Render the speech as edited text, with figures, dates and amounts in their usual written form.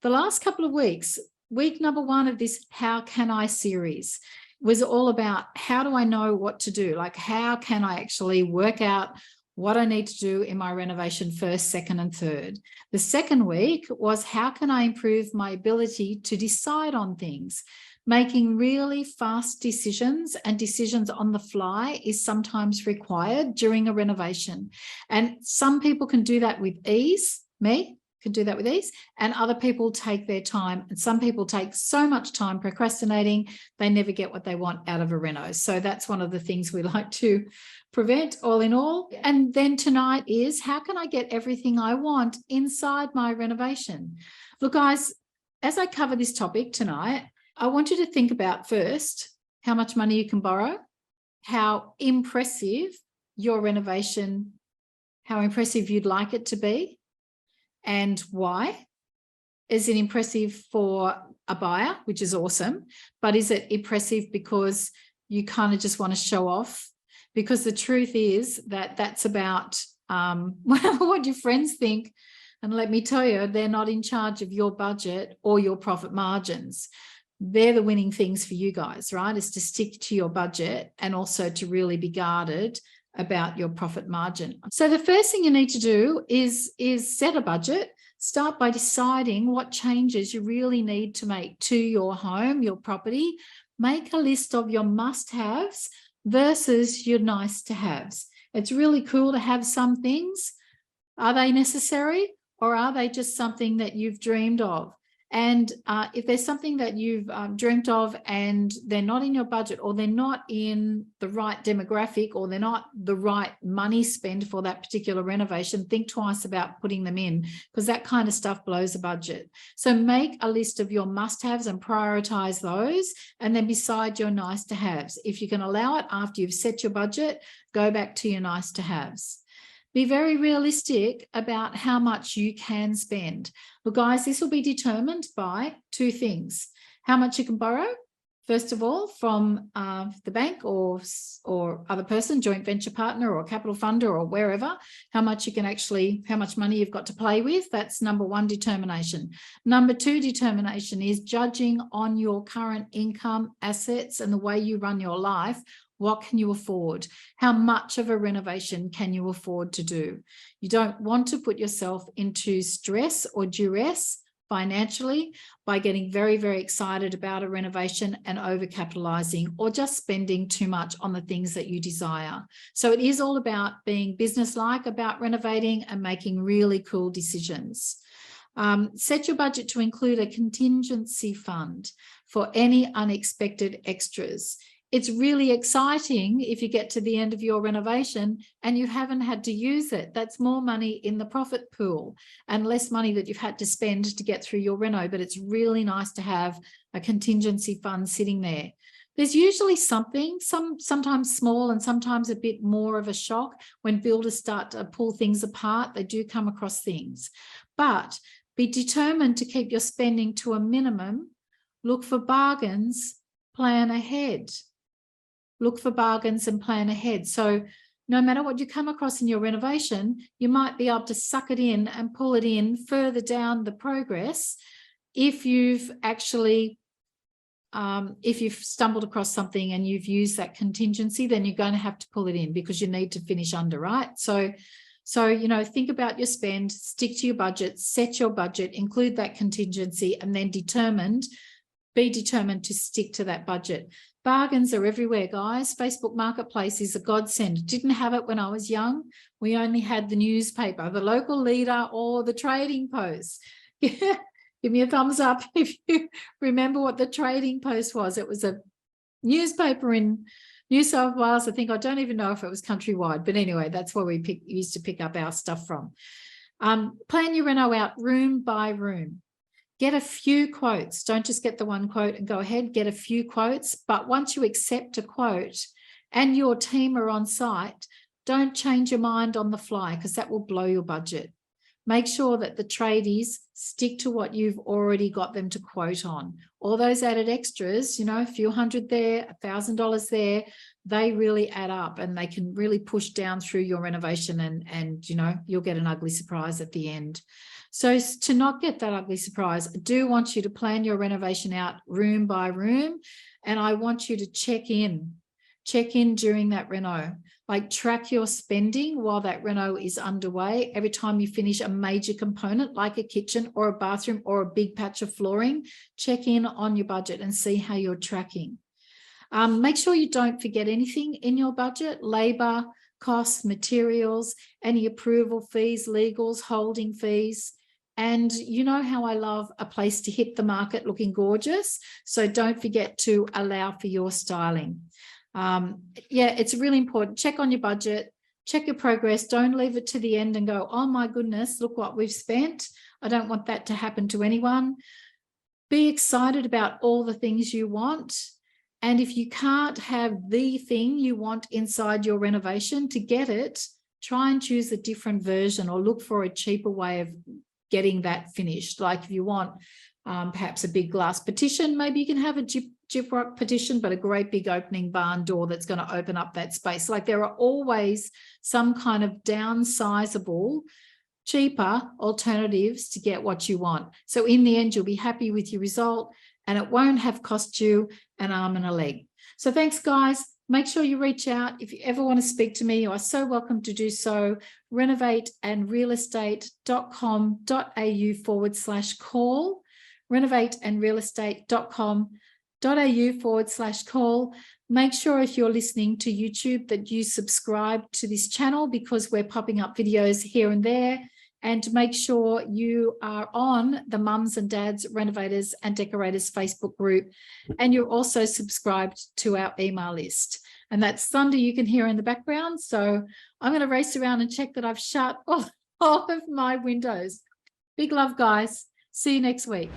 the last couple of weeks, week number 1 of this How Can I series was all about how do I know what to do? Like, how can I actually work out what I need to do in my renovation first, second, and third? The second week was how can I improve my ability to decide on things? Making really fast decisions and decisions on the fly is sometimes required during a renovation. And some people can do that with ease. Me can do that with ease, and other people take their time. And some people take so much time procrastinating, they never get what they want out of a reno. So that's one of the things we like to prevent, all in all. And then tonight is how can I get everything I want inside my renovation? Look, guys, as I cover this topic tonight, I want you to think about first how much money you can borrow, how impressive your renovation, how impressive you'd like it to be, and why. Is it impressive for a buyer, which is awesome, but is it impressive because you kind of just want to show off? Because the truth is that that's about what your friends think. And let me tell you, they're not in charge of your budget or your profit margins. They're the winning things for you guys, right? Is to stick to your budget and also to really be guarded about your profit margin. So the first thing you need to do is set a budget. Start by deciding what changes you really need to make to your home, your property. Make a list of your must-haves versus your nice-to-haves. It's really cool to have some things. Are they necessary, or are they just something that you've dreamed of? And if there's something that you've dreamt of and they're not in your budget, or they're not in the right demographic, or they're not the right money spend for that particular renovation, think twice about putting them in, because that kind of stuff blows a budget. So make a list of your must-haves and prioritize those, and then beside your nice-to-haves. If you can allow it after you've set your budget, go back to your nice-to-haves. Be very realistic about how much you can spend. Look, guys, this will be determined by 2 things. How much you can borrow, first of all, from the bank or other person, joint venture partner or capital funder or wherever, how much money you've got to play with. That's number 1 determination. Number 2 determination is judging on your current income, assets, and the way you run your life. What can you afford? How much of a renovation can you afford to do? You don't want to put yourself into stress or duress financially by getting very, very excited about a renovation and overcapitalizing, or just spending too much on the things that you desire. So it is all about being businesslike about renovating and making really cool decisions. Set your budget to include a contingency fund for any unexpected extras. It's really exciting if you get to the end of your renovation and you haven't had to use it. That's more money in the profit pool and less money that you've had to spend to get through your reno. But it's really nice to have a contingency fund sitting there. There's usually something, sometimes small and sometimes a bit more of a shock when builders start to pull things apart. They do come across things, but be determined to keep your spending to a minimum. Look for bargains, plan ahead. Look for bargains and plan ahead. So no matter what you come across in your renovation, you might be able to suck it in and pull it in further down the progress. If you've actually, if you've stumbled across something and you've used that contingency, then you're going to have to pull it in because you need to finish under, right? So, you know, think about your spend, stick to your budget, set your budget, include that contingency, and then be determined to stick to that budget. Bargains are everywhere, guys. Facebook Marketplace is a godsend. Didn't have it when I was young. We only had the newspaper, the local leader, or the trading post. Give me a thumbs up if you remember what the trading post was. It was a newspaper in New South Wales. I don't even know if it was countrywide, but anyway, that's where we used to pick up our stuff from. Plan your reno out room by room. Get a few quotes. Don't just get the one quote and go ahead. Get a few quotes. But once you accept a quote and your team are on site, don't change your mind on the fly, because that will blow your budget. Make sure that the tradies stick to what you've already got them to quote on. All those added extras, you know, a few $100 there, $1,000 there, they really add up and they can really push down through your renovation and you know, you'll get an ugly surprise at the end. So to not get that ugly surprise, I do want you to plan your renovation out room by room, and I want you to check in during that reno. Like track your spending while that reno is underway. Every time you finish a major component like a kitchen or a bathroom or a big patch of flooring, check in on your budget and see how you're tracking. Make sure you don't forget anything in your budget: labor, costs, materials, any approval fees, legals, holding fees. And you know how I love a place to hit the market looking gorgeous. So don't forget to allow for your styling. Yeah, it's really important. Check on your budget, check your progress. Don't leave it to the end and go, oh my goodness, look what we've spent. I don't want that to happen to anyone. Be excited about all the things you want. And if you can't have the thing you want inside your renovation, to get it, try and choose a different version or look for a cheaper way of getting that finished. Like if you want perhaps a big glass partition, maybe you can have a gyprock partition, but a great big opening barn door that's going to open up that space. Like there are always some kind of downsizable, cheaper alternatives to get what you want. So in the end, you'll be happy with your result and it won't have cost you an arm and a leg. So thanks, guys. Make sure you reach out. If you ever want to speak to me, you are so welcome to do so. renovateandrealestate.com.au/call. renovateandrealestate.com.au/call. Make sure if you're listening to YouTube that you subscribe to this channel, because we're popping up videos here and there. And make sure you are on the Mums and Dads Renovators and Decorators Facebook group. And you're also subscribed to our email list. And that's thunder you can hear in the background. So I'm going to race around and check that I've shut all of my windows. Big love, guys. See you next week.